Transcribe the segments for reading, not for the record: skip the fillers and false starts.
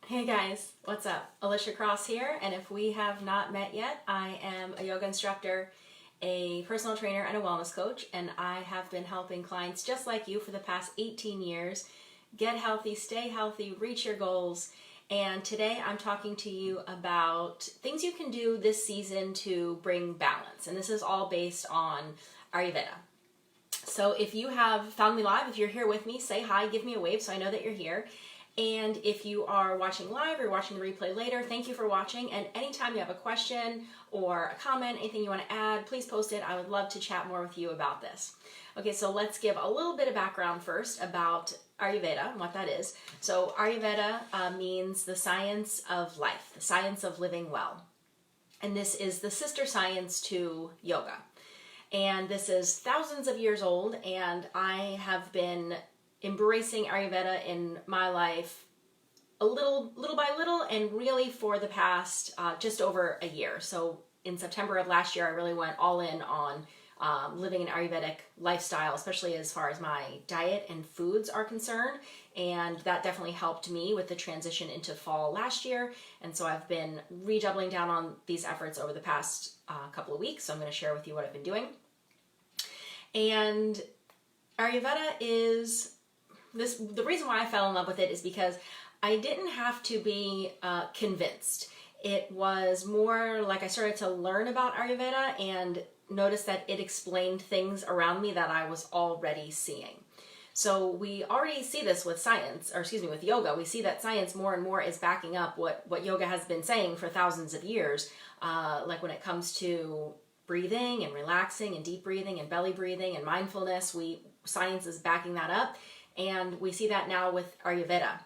Hey guys, what's up? Alicia Cross here, and if we have not met yet, I am a yoga instructor, a personal trainer, and a wellness coach, and I have been helping clients just like you for the past 18 years get healthy, stay healthy, reach your goals. And today I'm talking to you about things you can do this season to bring balance, and this is all based on Ayurveda. So if you have found me live, if you're here with me, say hi, give me a wave so I know that you're here. And if you are watching live or watching the replay later, thank you for watching. And anytime you have a question or a comment, anything you want to add, please post it. I would love to chat more with you about this. Okay, so let's give a little bit of background first about Ayurveda and what that is. So Ayurveda means the science of life, the science of living well. And this is the sister science to yoga. And this is thousands of years old, and I have been embracing Ayurveda in my life little by little, and really for the past just over a year. So in September of last year, I really went all in on living an Ayurvedic lifestyle, especially as far as my diet and foods are concerned. And that definitely helped me with the transition into fall last year. And so I've been redoubling down on these efforts over the past couple of weeks. So I'm going to share with you what I've been doing. And Ayurveda is the reason why I fell in love with it is because I didn't have to be convinced. It was more like I started to learn about Ayurveda and noticed that it explained things around me that I was already seeing. So we already see this with science, or excuse me, with yoga. We see that science more and more is backing up what yoga has been saying for thousands of years, like when it comes to breathing and relaxing and deep breathing and belly breathing and mindfulness. Science is backing that up. And we see that now with Ayurveda,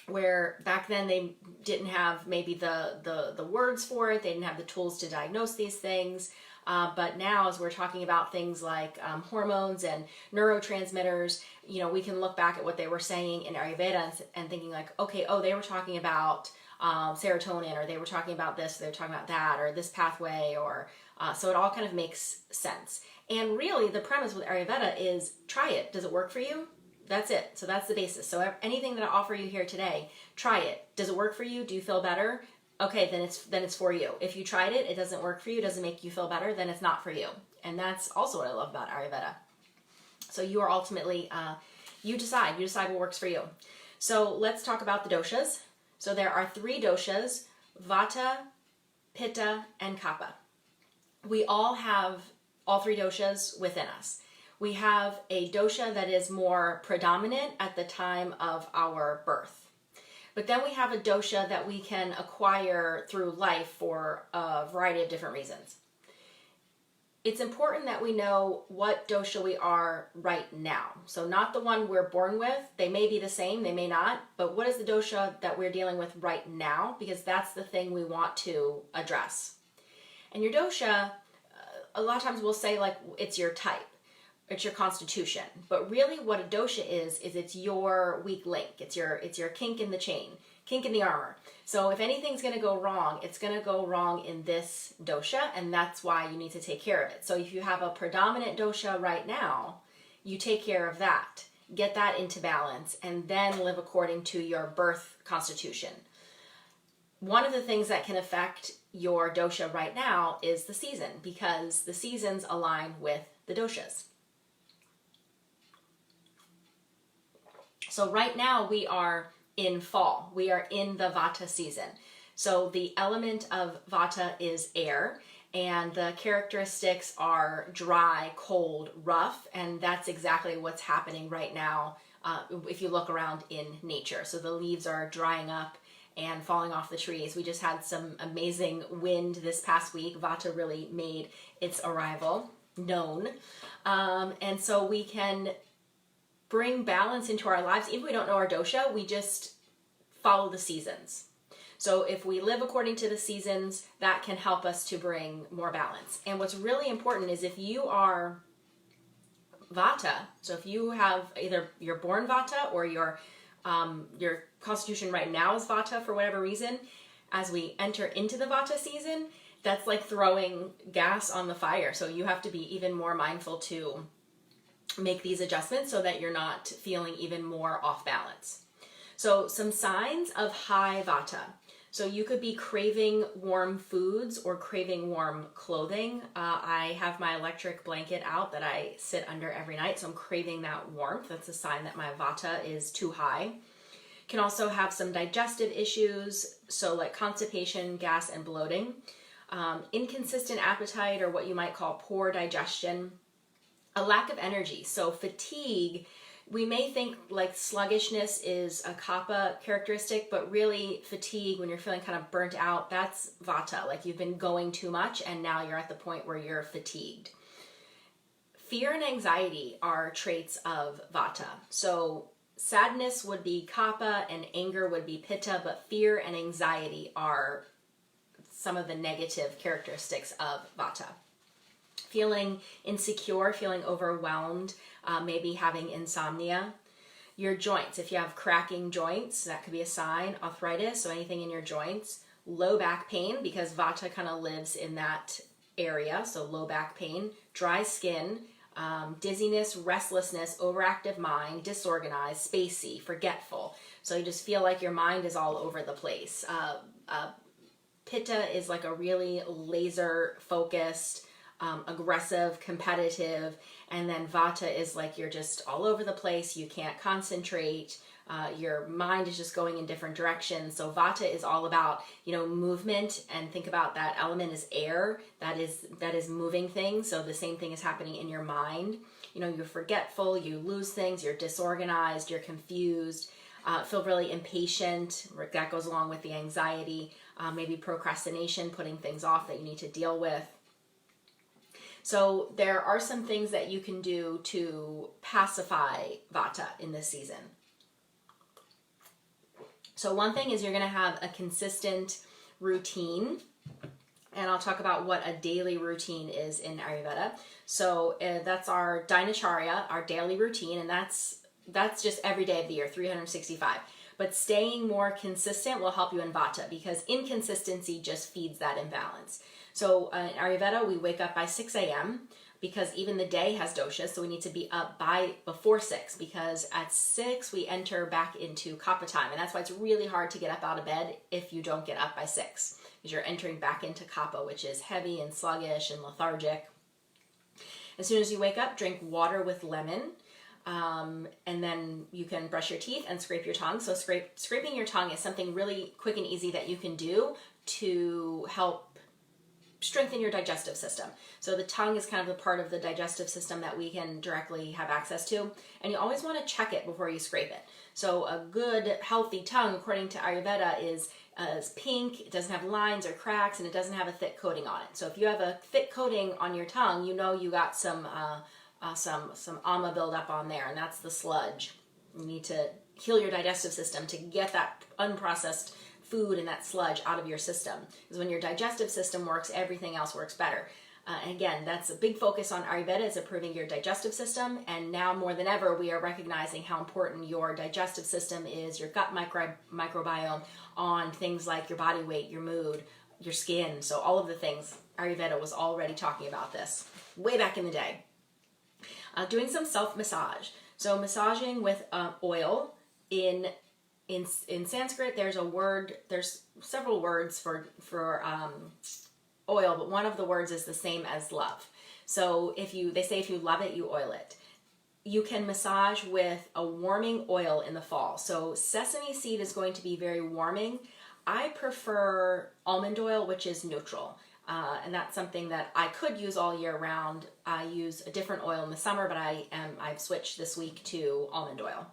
where back then they didn't have maybe the words for it, they didn't have the tools to diagnose these things. But now, as we're talking about things like hormones and neurotransmitters, we can look back at what they were saying in Ayurveda and thinking like, okay, they were talking about serotonin, or they were talking about this, or they were talking about that, or this pathway, or so it all kind of makes sense. And really, the premise with Ayurveda is try it. Does it work for you? That's it. So that's the basis. So anything that I offer you here today, try it. Does it work for you? Do you feel better? Okay, then it's for you. If you tried it, it doesn't work for you, doesn't make you feel better, then it's not for you. And that's also what I love about Ayurveda. So you are ultimately, you decide what works for you. So let's talk about the doshas. So there are 3 doshas: Vata, Pitta, and Kapha. We all have all 3 doshas within us. We have a dosha that is more predominant at the time of our birth. But then we have a dosha that we can acquire through life for a variety of different reasons. It's important that we know what dosha we are right now. So not the one we're born with. They may be the same, they may not. But what is the dosha that we're dealing with right now? Because that's the thing we want to address. And your dosha, a lot of times we'll say like it's your type. It's your constitution. But really what a dosha is it's your weak link. It's your kink in the chain, kink in the armor. So if anything's going to go wrong, it's going to go wrong in this dosha, and that's why you need to take care of it. So if you have a predominant dosha right now, you take care of that. Get that into balance, and then live according to your birth constitution. One of the things that can affect your dosha right now is the season, because the seasons align with the doshas. So right now we are in fall. We are in the Vata season. So the element of Vata is air, and the characteristics are dry, cold, rough, and that's exactly what's happening right now if you look around in nature. So the leaves are drying up and falling off the trees. We just had some amazing wind this past week. Vata really made its arrival known. And so we can bring balance into our lives. Even if we don't know our dosha, we just follow the seasons. So if we live according to the seasons, that can help us to bring more balance. And what's really important is if you are Vata, so if you have either you're born Vata or your constitution right now is Vata for whatever reason, as we enter into the Vata season, that's like throwing gas on the fire. So you have to be even more mindful to make these adjustments so that you're not feeling even more off balance. So some signs of high Vata. So you could be craving warm foods or craving warm clothing. I have my electric blanket out that I sit under every night, so I'm craving that warmth. That's a sign that my Vata is too high. Can also have some digestive issues, so like constipation, gas, and bloating. Inconsistent appetite, or what you might call poor digestion. A lack of energy, so fatigue. We may think like sluggishness is a Kapha characteristic, but really fatigue, when you're feeling kind of burnt out, that's Vata. Like you've been going too much and now you're at the point where you're fatigued. Fear and anxiety are traits of Vata. So sadness would be Kapha and anger would be Pitta, but fear and anxiety are some of the negative characteristics of Vata. Feeling insecure, feeling overwhelmed, maybe having insomnia. Your joints, if you have cracking joints, that could be a sign. Arthritis, so anything in your joints. Low back pain, because Vata kind of lives in that area, so low back pain. Dry skin, dizziness, restlessness, overactive mind, disorganized, spacey, forgetful. So you just feel like your mind is all over the place. Pitta is like a really laser focused, aggressive, competitive, and then Vata is like you're just all over the place, you can't concentrate, your mind is just going in different directions. So Vata is all about, movement, and think about that element is air, that is moving things. So the same thing is happening in your mind. You're forgetful, you lose things, you're disorganized, you're confused, feel really impatient. That goes along with the anxiety, maybe procrastination, putting things off that you need to deal with. So there are some things that you can do to pacify Vata in this season. So one thing is you're going to have a consistent routine, and I'll talk about what a daily routine is in Ayurveda. So that's our dinacharya, our daily routine, and that's just every day of the year, 365. But staying more consistent will help you in Vata, because inconsistency just feeds that imbalance. So in Ayurveda, we wake up by 6 a.m. because even the day has doshas, so we need to be up before 6, because at 6 we enter back into Kapha time, and that's why it's really hard to get up out of bed if you don't get up by 6, because you're entering back into Kapha, which is heavy and sluggish and lethargic. As soon as you wake up, drink water with lemon. And then you can brush your teeth and scrape your tongue. So scraping your tongue is something really quick and easy that you can do to help strengthen your digestive system. So the tongue is kind of the part of the digestive system that we can directly have access to. And you always want to check it before you scrape it. So a good, healthy tongue, according to Ayurveda, is pink, it doesn't have lines or cracks, and it doesn't have a thick coating on it. So if you have a thick coating on your tongue, you got some ama buildup on there, and that's the sludge. You need to heal your digestive system to get that unprocessed food and that sludge out of your system. Because when your digestive system works, everything else works better. And again, that's a big focus on Ayurveda, is improving your digestive system. And now more than ever, we are recognizing how important your digestive system is, your gut microbiome, on things like your body weight, your mood, your skin. So all of the things, Ayurveda was already talking about this way back in the day. Doing some self-massage. So massaging with oil. In Sanskrit, there's several words for oil, but one of the words is the same as love. So they say if you love it, you oil it. You can massage with a warming oil in the fall. So sesame seed is going to be very warming. I prefer almond oil, which is neutral. And that's something that I could use all year round. I use a different oil in the summer, but I've switched this week to almond oil.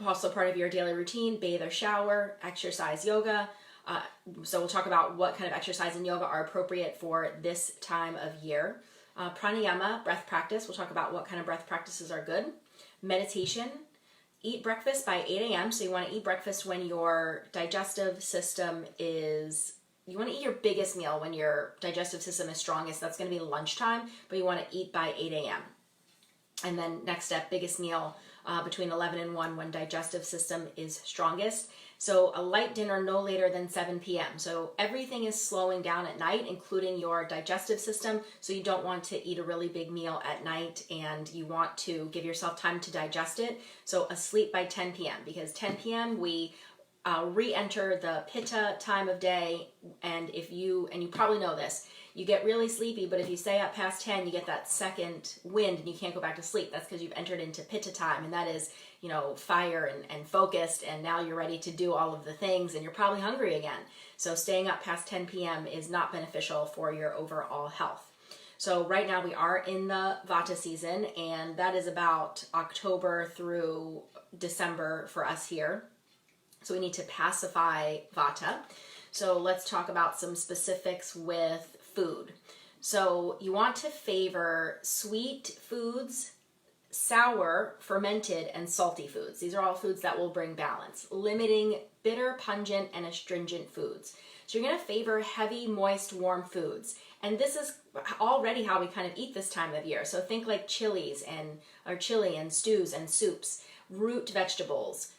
Also part of your daily routine, bathe or shower, exercise, yoga. So we'll talk about what kind of exercise and yoga are appropriate for this time of year. Pranayama, breath practice. We'll talk about what kind of breath practices are good. Meditation. Eat breakfast by 8 a.m. So you want to eat breakfast when your digestive system you want to eat your biggest meal when your digestive system is strongest. That's going to be lunchtime, but you want to eat by 8 a.m. And then next step, biggest meal between 11 and 1 when digestive system is strongest. So a light dinner no later than 7 p.m. So everything is slowing down at night, including your digestive system. So you don't want to eat a really big meal at night, and you want to give yourself time to digest it. So asleep by 10 p.m. because 10 p.m. we re-enter the Pitta time of day, and you probably know this, you get really sleepy, but if you stay up past 10, you get that second wind and you can't go back to sleep. That's because you've entered into Pitta time, and that is, fire and focused, and now you're ready to do all of the things, and you're probably hungry again. So staying up past 10 p.m. is not beneficial for your overall health. So right now we are in the Vata season, and that is about October through December for us here. So we need to pacify Vata. So let's talk about some specifics with food. So you want to favor sweet foods, sour, fermented, and salty foods. These are all foods that will bring balance, limiting bitter, pungent, and astringent foods. So you're going to favor heavy, moist, warm foods. And this is already how we kind of eat this time of year. So think like chili and stews and soups, root vegetables,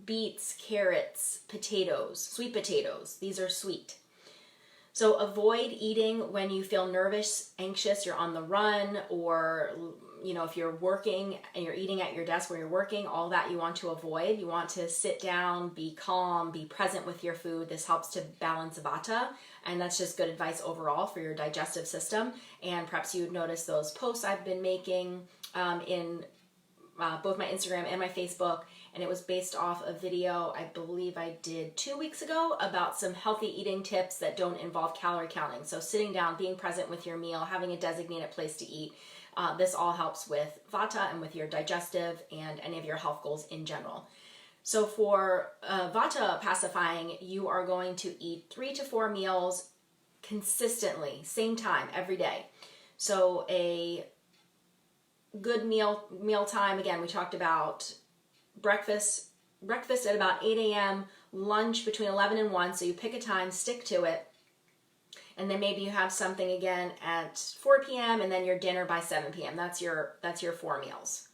beets, carrots, potatoes, sweet potatoes. These are sweet. So avoid eating when you feel nervous, anxious, you're on the run, or if you're working and you're eating at your desk where you're working, all that you want to avoid. You want to sit down, be calm, be present with your food. This helps to balance Vata, and that's just good advice overall for your digestive system. And perhaps you'd notice those posts I've been making in both my Instagram and my Facebook, and it was based off a video I believe I did 2 weeks ago about some healthy eating tips that don't involve calorie counting. So sitting down, being present with your meal, having a designated place to eat, this all helps with Vata and with your digestive and any of your health goals in general. So for Vata pacifying, you are going to eat 3 to 4 meals consistently, same time every day. So a good meal time, again, we talked about breakfast at about 8 a.m., lunch between 11 and 1, so you pick a time, stick to it, and then maybe you have something again at 4 p.m. and then your dinner by 7 p.m. That's your 4 meals.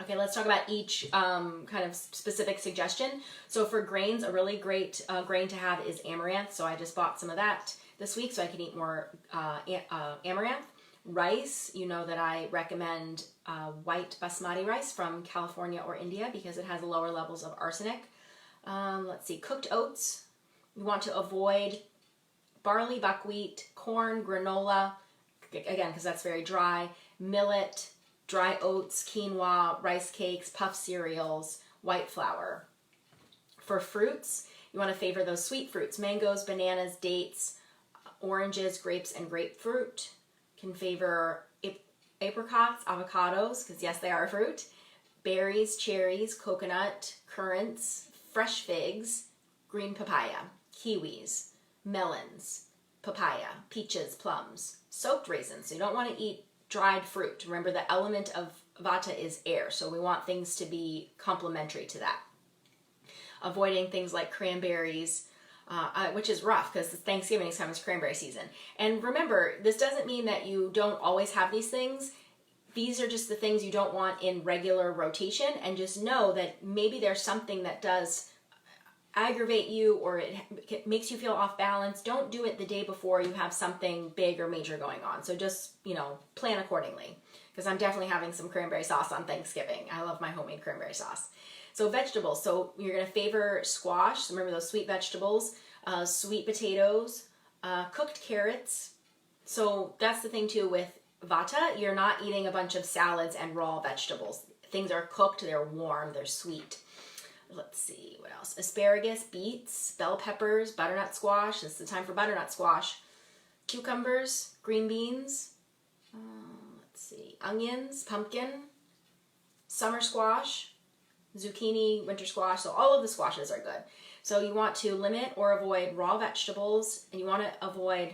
Okay, let's talk about each kind of specific suggestion. So for grains, a really great grain to have is amaranth. So I just bought some of that this week so I can eat more amaranth. Rice, you know that I recommend white basmati rice from California or India because it has lower levels of arsenic. Let's see, cooked oats. You want to avoid barley, buckwheat, corn, granola, again, because that's very dry, millet, dry oats, quinoa, rice cakes, puff cereals, white flour. For fruits, you want to favor those sweet fruits, mangoes, bananas, dates, oranges, grapes, and grapefruit. Can favor apricots, avocados, because yes, they are a fruit, berries, cherries, coconut, currants, fresh figs, green papaya, kiwis, melons, papaya, peaches, plums, soaked raisins. So you don't want to eat dried fruit. Remember, the element of Vata is air, so we want things to be complementary to that. Avoiding things like cranberries, which is rough because Thanksgiving time is cranberry season. And remember, this doesn't mean that you don't always have these things. These are just the things you don't want in regular rotation, and just know that maybe there's something that does aggravate you or it makes you feel off balance. Don't do it the day before you have something big or major going on. So just, plan accordingly, because I'm definitely having some cranberry sauce on Thanksgiving. I love my homemade cranberry sauce. So vegetables, so you're going to favor squash. So remember those sweet vegetables, sweet potatoes, cooked carrots. So that's the thing too with Vata. You're not eating a bunch of salads and raw vegetables. Things are cooked, they're warm, they're sweet. Let's see, what else? Asparagus, beets, bell peppers, butternut squash. It's the time for butternut squash. Cucumbers, green beans. Let's see, onions, pumpkin, summer squash, zucchini, winter squash. So all of the squashes are good. So you want to limit or avoid raw vegetables, and you want to avoid,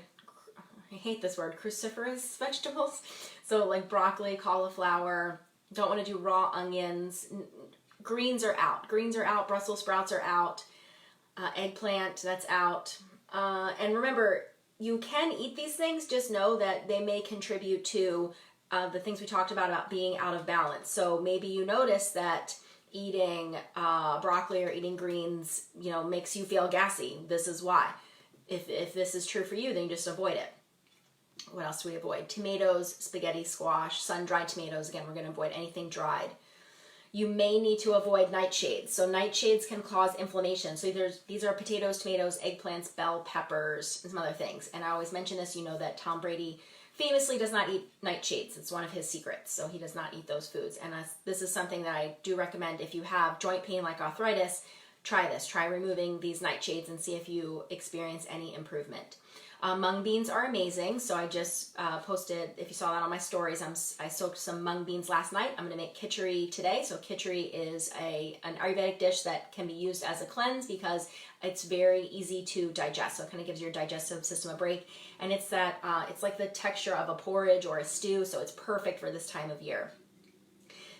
I hate this word, cruciferous vegetables. So like broccoli, cauliflower. Don't want to do raw onions. Greens are out. Greens are out. Brussels sprouts are out. Eggplant, that's out. And remember, you can eat these things. Just know that they may contribute to the things we talked about being out of balance. So maybe you notice that eating broccoli or eating greens, makes you feel gassy. This is why. If this is true for you, then you just avoid it. What else do we avoid? Tomatoes, spaghetti, squash, sun-dried tomatoes. Again, we're going to avoid anything dried. You may need to avoid nightshades. So nightshades can cause inflammation. So these are potatoes, tomatoes, eggplants, bell peppers, and some other things. And I always mention this, that Tom Brady famously does not eat nightshades. It's one of his secrets. So he does not eat those foods. And this is something that I do recommend. If you have joint pain like arthritis, try this. Try removing these nightshades and see if you experience any improvement. Mung beans are amazing. So I just posted, if you saw that on my stories, I soaked some mung beans last night. I'm going to make khichdi today. So khichdi is an Ayurvedic dish that can be used as a cleanse because it's very easy to digest. So it kind of gives your digestive system a break. And it's it's like the texture of a porridge or a stew. So it's perfect for this time of year.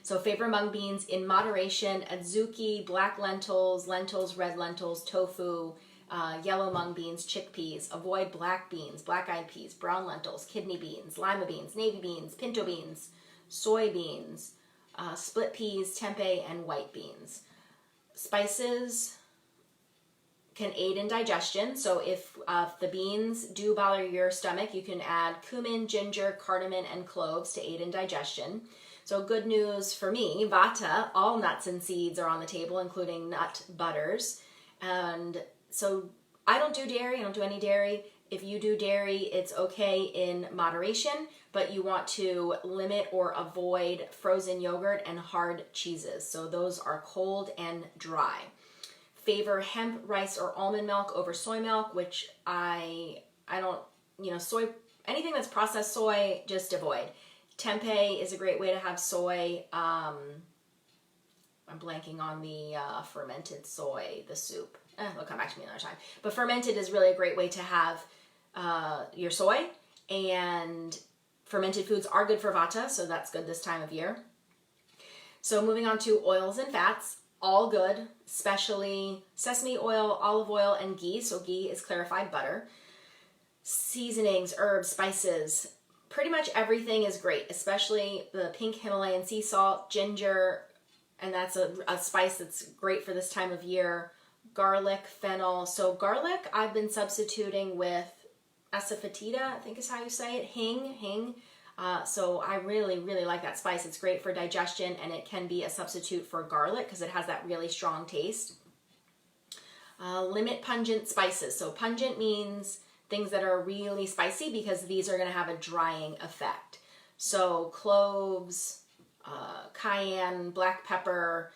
So favorite mung beans in moderation: adzuki, black lentils, red lentils, tofu, yellow mung beans, chickpeas. Avoid black beans, black-eyed peas, brown lentils, kidney beans, lima beans, navy beans, pinto beans, soybeans, split peas, tempeh, and white beans. Spices can aid in digestion. So if the beans do bother your stomach, you can add cumin, ginger, cardamom, and cloves to aid in digestion. So good news for me, Vata, all nuts and seeds are on the table, including nut butters. And so I don't do dairy. I don't do any dairy. If you do dairy, it's okay in moderation, but you want to limit or avoid frozen yogurt and hard cheeses. So those are cold and dry. Favor hemp, rice, or almond milk over soy milk, which I don't, soy, anything that's processed soy, just avoid. Tempeh is a great way to have soy. I'm blanking on the fermented soy, the soup. It'll come back to me another time. But fermented is really a great way to have your soy. And fermented foods are good for Vata, so that's good this time of year. So moving on to oils and fats, all good, especially sesame oil, olive oil, and ghee. So ghee is clarified butter. Seasonings, herbs, spices, pretty much everything is great, especially the pink Himalayan sea salt, ginger, and that's a spice that's great for this time of year. Garlic, fennel. So garlic I've been substituting with asafoetida, I think is how you say it, hing. So I really, really like that spice. It's great for digestion, and it can be a substitute for garlic because it has that really strong taste. Limit pungent spices. So pungent means things that are really spicy because these are going to have a drying effect. So cloves, cayenne, black pepper,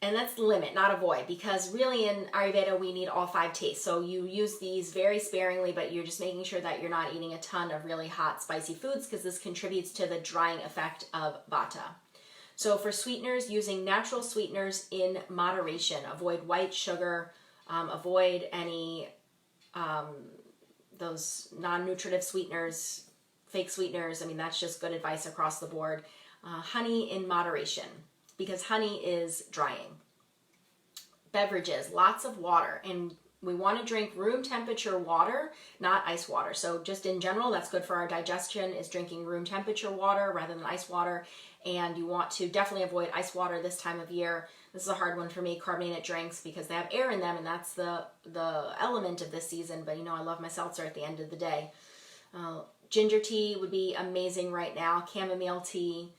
and that's limit, not avoid, because really in Ayurveda we need all 5 tastes. So you use these very sparingly, but you're just making sure that you're not eating a ton of really hot, spicy foods because this contributes to the drying effect of Vata. So for sweeteners, using natural sweeteners in moderation. Avoid white sugar, avoid any those non-nutritive sweeteners, fake sweeteners. I mean, that's just good advice across the board. Honey in moderation, because honey is drying. Beverages, lots of water, and we want to drink room temperature water, not ice water. So just in general, that's good for our digestion, is drinking room temperature water rather than ice water. And you want to definitely avoid ice water this time of year. This is a hard one for me, carbonated drinks, because they have air in them, and that's the element of this season. But I love my seltzer at the end of the day. Ginger tea would be amazing right now. Chamomile tea.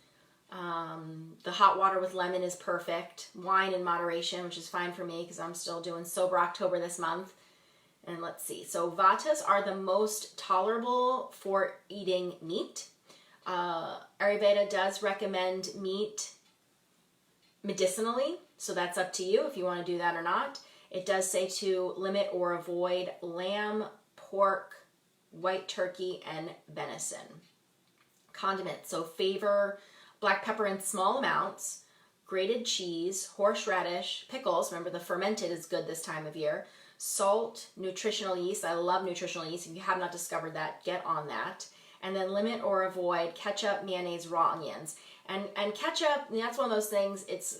The hot water with lemon is perfect. Wine in moderation, which is fine for me because I'm still doing Sober October this month. And let's see. So Vatas are the most tolerable for eating meat. Ayurveda does recommend meat medicinally, so that's up to you if you want to do that or not. It does say to limit or avoid lamb, pork, white turkey, and venison. Condiments, so favor black pepper in small amounts, grated cheese, horseradish, pickles. Remember, the fermented is good this time of year. Salt, nutritional yeast. I love nutritional yeast. If you have not discovered that, get on that. And then limit or avoid ketchup, mayonnaise, raw onions. And ketchup, that's one of those things, it's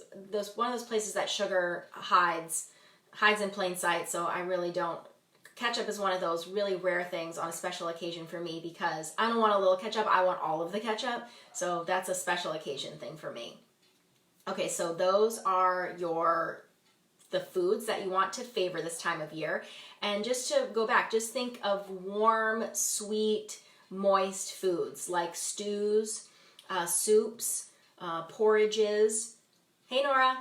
one of those places that sugar hides in plain sight, so I really don't. Ketchup is one of those really rare things on a special occasion for me because I don't want a little ketchup, I want all of the ketchup, so that's a special occasion thing for me. Okay, so those are the foods that you want to favor this time of year. And just to go back, just think of warm, sweet, moist foods like stews, soups, porridges. Hey, Nora.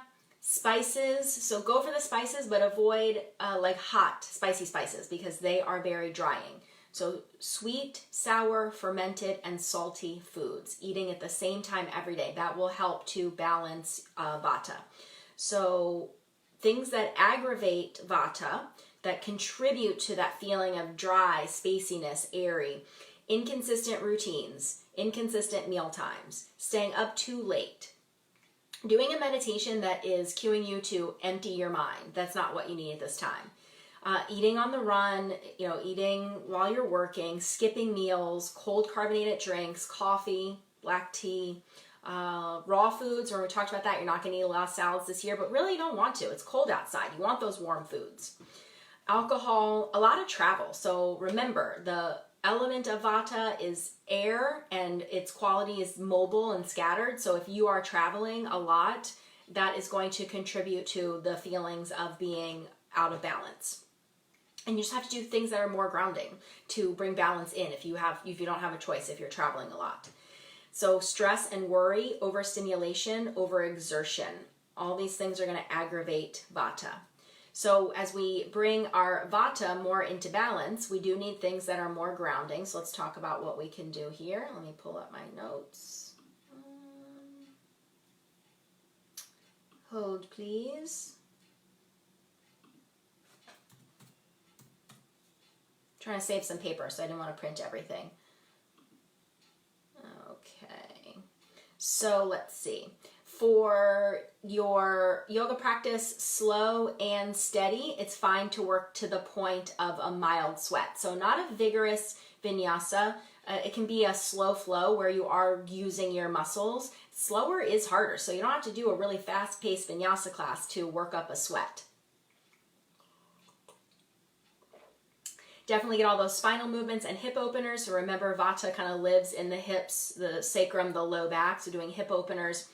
Spices. So go for the spices, but avoid like hot, spicy spices because they are very drying. So sweet, sour, fermented, and salty foods, eating at the same time every day. That will help to balance Vata. So things that aggravate Vata, that contribute to that feeling of dry, spaciness, airy, inconsistent routines, inconsistent meal times, staying up too late, doing a meditation that is cueing you to empty your mind. That's not what you need at this time. Eating on the run, eating while you're working, skipping meals, cold carbonated drinks, coffee, black tea, raw foods, or we talked about that, you're not going to eat a lot of salads this year, but really you don't want to. It's cold outside. You want those warm foods. Alcohol, a lot of travel. So remember, the element of Vata is air and its quality is mobile and scattered. So if you are traveling a lot, that is going to contribute to the feelings of being out of balance. And you just have to do things that are more grounding to bring balance in if you don't have a choice, if you're traveling a lot. So stress and worry, overstimulation, overexertion, all these things are going to aggravate Vata. So as we bring our Vata more into balance, we do need things that are more grounding. So let's talk about what we can do here. Let me pull up my notes. Hold, please. Trying to save some paper, so I didn't want to print everything. Okay, so let's see. For your yoga practice, slow and steady, it's fine to work to the point of a mild sweat. So not a vigorous vinyasa. It can be a slow flow where you are using your muscles. Slower is harder, so you don't have to do a really fast-paced vinyasa class to work up a sweat. Definitely get all those spinal movements and hip openers. So remember, Vata kind of lives in the hips, the sacrum, the low back. So doing hip openers.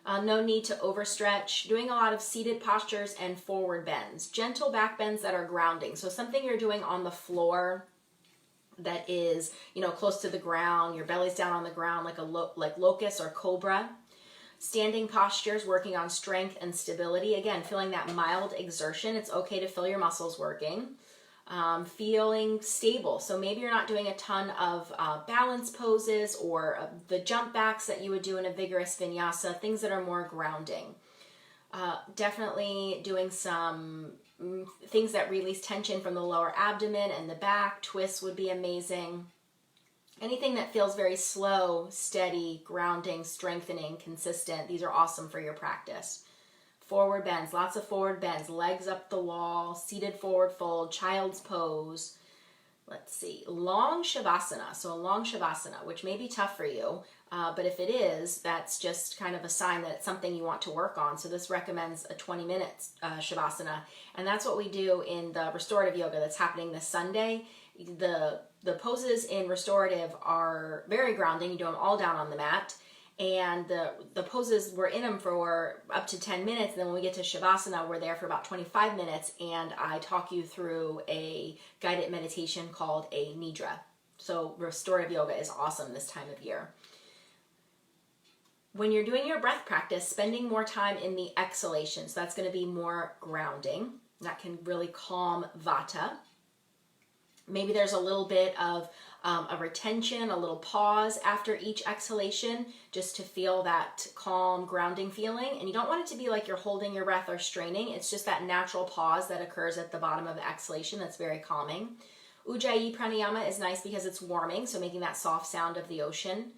No need to overstretch. Doing a lot of seated postures and forward bends. Gentle back bends that are grounding. So something you're doing on the floor that is, close to the ground. Your belly's down on the ground like locust or cobra. Standing postures, working on strength and stability. Again, feeling that mild exertion. It's okay to feel your muscles working. Feeling stable. So maybe you're not doing a ton of balance poses or the jump backs that you would do in a vigorous vinyasa, things that are more grounding. Definitely doing some things that release tension from the lower abdomen and the back. Twists would be amazing. Anything that feels very slow, steady, grounding, strengthening, consistent. These are awesome for your practice. Forward bends, lots of forward bends, legs up the wall, seated forward fold, child's pose. Let's see, long shavasana. So a long shavasana, which may be tough for you, but if it is, that's just kind of a sign that it's something you want to work on. So this recommends a 20-minute shavasana, and that's what we do in the restorative yoga that's happening this Sunday. The poses in restorative are very grounding. You do them all down on the mat. And the poses, we're in them for up to 10 minutes. And then when we get to Shavasana, we're there for about 25 minutes. And I talk you through a guided meditation called a Nidra. So restorative yoga is awesome this time of year. When you're doing your breath practice, spending more time in the exhalation. So that's going to be more grounding. That can really calm Vata. Maybe there's a little bit of a retention, a little pause after each exhalation, just to feel that calm, grounding feeling. And you don't want it to be like you're holding your breath or straining. It's just that natural pause that occurs at the bottom of the exhalation that's very calming. Ujjayi pranayama is nice because it's warming, so making that soft sound of the ocean.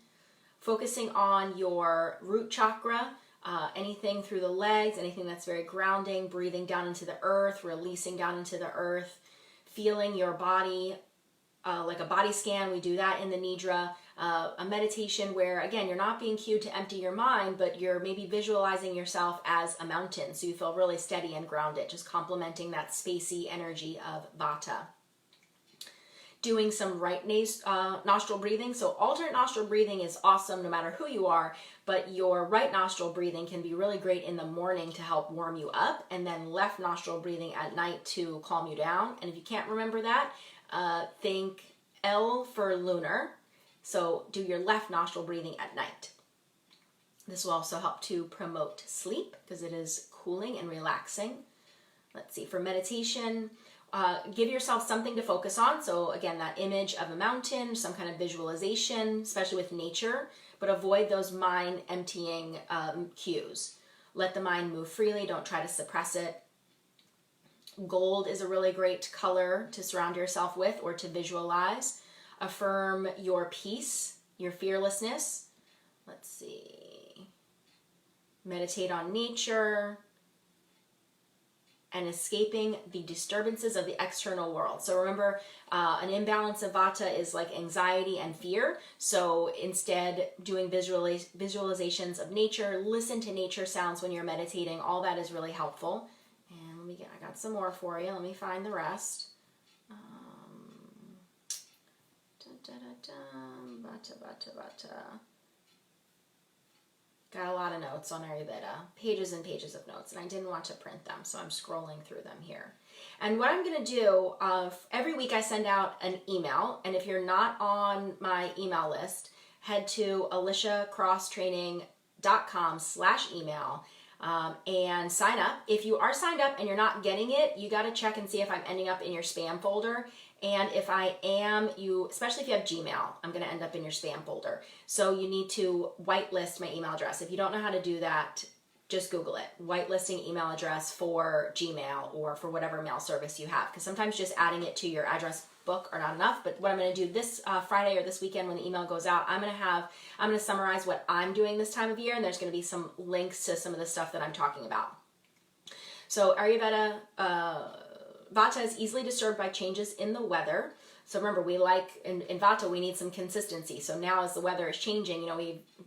Focusing on your root chakra, anything through the legs, anything that's very grounding, breathing down into the earth, releasing down into the earth, feeling your body like a body scan. We do that in the Nidra. A meditation where, again, you're not being cued to empty your mind, but you're maybe visualizing yourself as a mountain, so you feel really steady and grounded, just complementing that spacey energy of Vata. doing some right nostril breathing. So alternate nostril breathing is awesome no matter who you are, but your right nostril breathing can be really great in the morning to help warm you up, and then left nostril breathing at night to calm you down. And if you can't remember that, think L for lunar. So do your left nostril breathing at night. This will also help to promote sleep because it is cooling and relaxing. Let's see, for meditation, give yourself something to focus on. So again, that image of a mountain, some kind of visualization, especially with nature, but avoid those mind emptying cues. Let the mind move freely. Don't try to suppress it. Gold is a really great color to surround yourself with or to visualize. Affirm your peace, your fearlessness. Let's see. Meditate on nature and escaping the disturbances of the external world. So remember, an imbalance of Vata is like anxiety and fear. So instead, doing visualizations of nature, listen to nature sounds when you're meditating. All that is really helpful. And I got some more for you. Let me find the rest. Vata. Got a lot of notes on Ayurveda, pages and pages of notes, and I didn't want to print them, so I'm scrolling through them here. And what I'm going to do, every week I send out an email, and if you're not on my email list, head to aliciacrosstraining.com/email and sign up. If you are signed up and you're not getting it, you got to check and see if I'm ending up in your spam folder. And if I am, especially if you have Gmail, I'm going to end up in your spam folder. So you need to whitelist my email address. If you don't know how to do that, just Google it. Whitelisting email address for Gmail or for whatever mail service you have. Because sometimes just adding it to your address book are not enough. But what I'm going to do this Friday or this weekend when the email goes out, I'm going to summarize what I'm doing this time of year. And there's going to be some links to some of the stuff that I'm talking about. So Ayurveda, Vata is easily disturbed by changes in the weather. So remember, we in Vata, we need some consistency. So now as the weather is changing,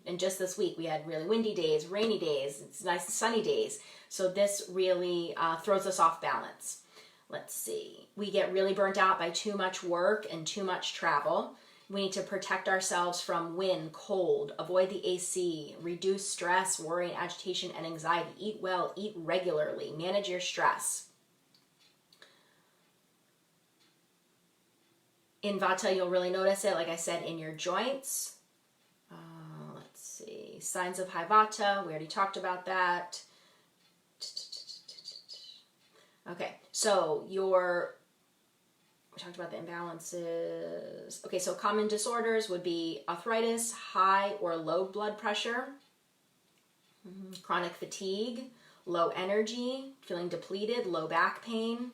and just this week, we had really windy days, rainy days, it's nice sunny days. So this really throws us off balance. Let's see. We get really burnt out by too much work and too much travel. We need to protect ourselves from wind, cold, avoid the AC, reduce stress, worry, agitation, and anxiety. Eat well, eat regularly, manage your stress. In Vata, you'll really notice it, like I said, in your joints. Let's see. Signs of high Vata. We already talked about that. Okay, so we talked about the imbalances. Okay, so common disorders would be arthritis, high or low blood pressure, chronic fatigue, low energy, feeling depleted, low back pain.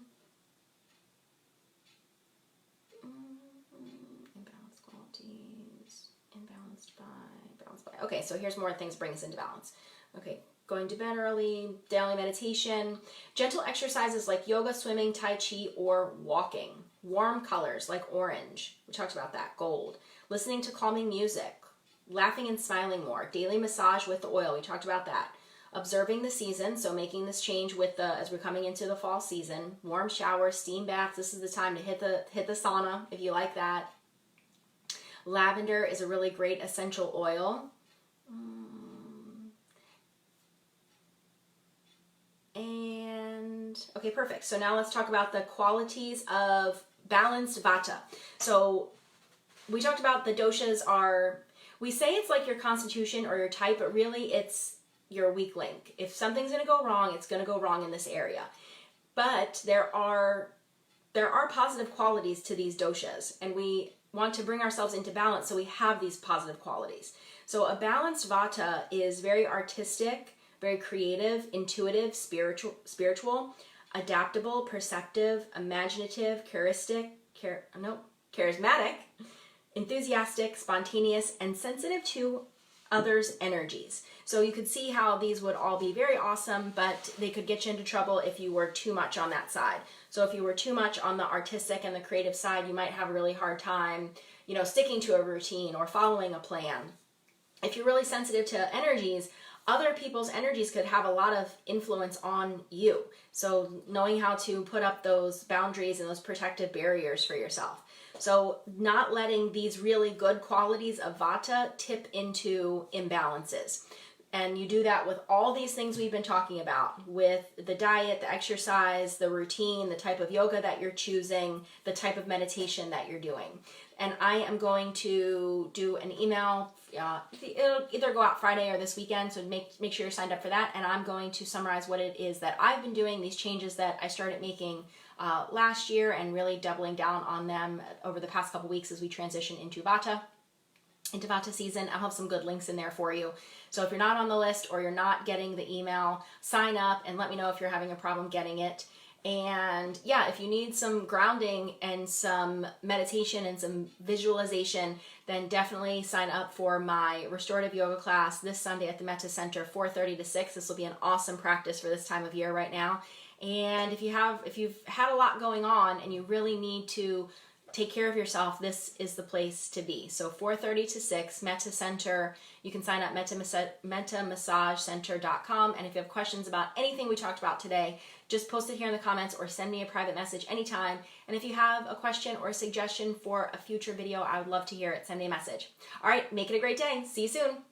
Okay, so here's more things bring us into balance. Okay, going to bed early, daily meditation, gentle exercises like yoga, swimming, tai chi, or walking. Warm colors like orange, we talked about that, gold. Listening to calming music, laughing and smiling more. Daily massage with the oil, we talked about that. Observing the season, so making this change as we're coming into the fall season. Warm showers, steam baths, this is the time to hit the sauna if you like that. Lavender is a really great essential oil. Okay, perfect. So now let's talk about the qualities of balanced Vata. So we talked about the doshas we say it's like your constitution or your type, but really it's your weak link. If something's going to go wrong, it's going to go wrong in this area. But there are positive qualities to these doshas, and we want to bring ourselves into balance so we have these positive qualities. So a balanced Vata is very artistic, very creative, intuitive, spiritual, adaptable, perceptive, imaginative, charismatic, enthusiastic, spontaneous, and sensitive to others' energies. So you could see how these would all be very awesome, but they could get you into trouble if you were too much on that side. So if you were too much on the artistic and the creative side, you might have a really hard time, sticking to a routine or following a plan. If you're really sensitive to energies, other people's energies could have a lot of influence on you. So knowing how to put up those boundaries and those protective barriers for yourself. So not letting these really good qualities of Vata tip into imbalances. And you do that with all these things we've been talking about, with the diet, the exercise, the routine, the type of yoga that you're choosing, the type of meditation that you're doing. And I am going to do an email. It'll either go out Friday or this weekend, so make sure you're signed up for that. And I'm going to summarize what it is that I've been doing, these changes that I started making last year, and really doubling down on them over the past couple weeks as we transition into Vata season. I'll have some good links in there for you. So if you're not on the list or you're not getting the email, sign up and let me know if you're having a problem getting it. And yeah, if you need some grounding and some meditation and some visualization, then definitely sign up for my restorative yoga class this Sunday at the Metta Center, 4:30 to 6. This will be an awesome practice for this time of year right now. And if you've had a lot going on and you really need to take care of yourself, this is the place to be. So 4:30 to 6, Metta Center. You can sign up metamassageCenter.com. And if you have questions about anything we talked about today, just post it here in the comments or send me a private message anytime. And if you have a question or a suggestion for a future video, I would love to hear it. Send me a message. All right, make it a great day. See you soon.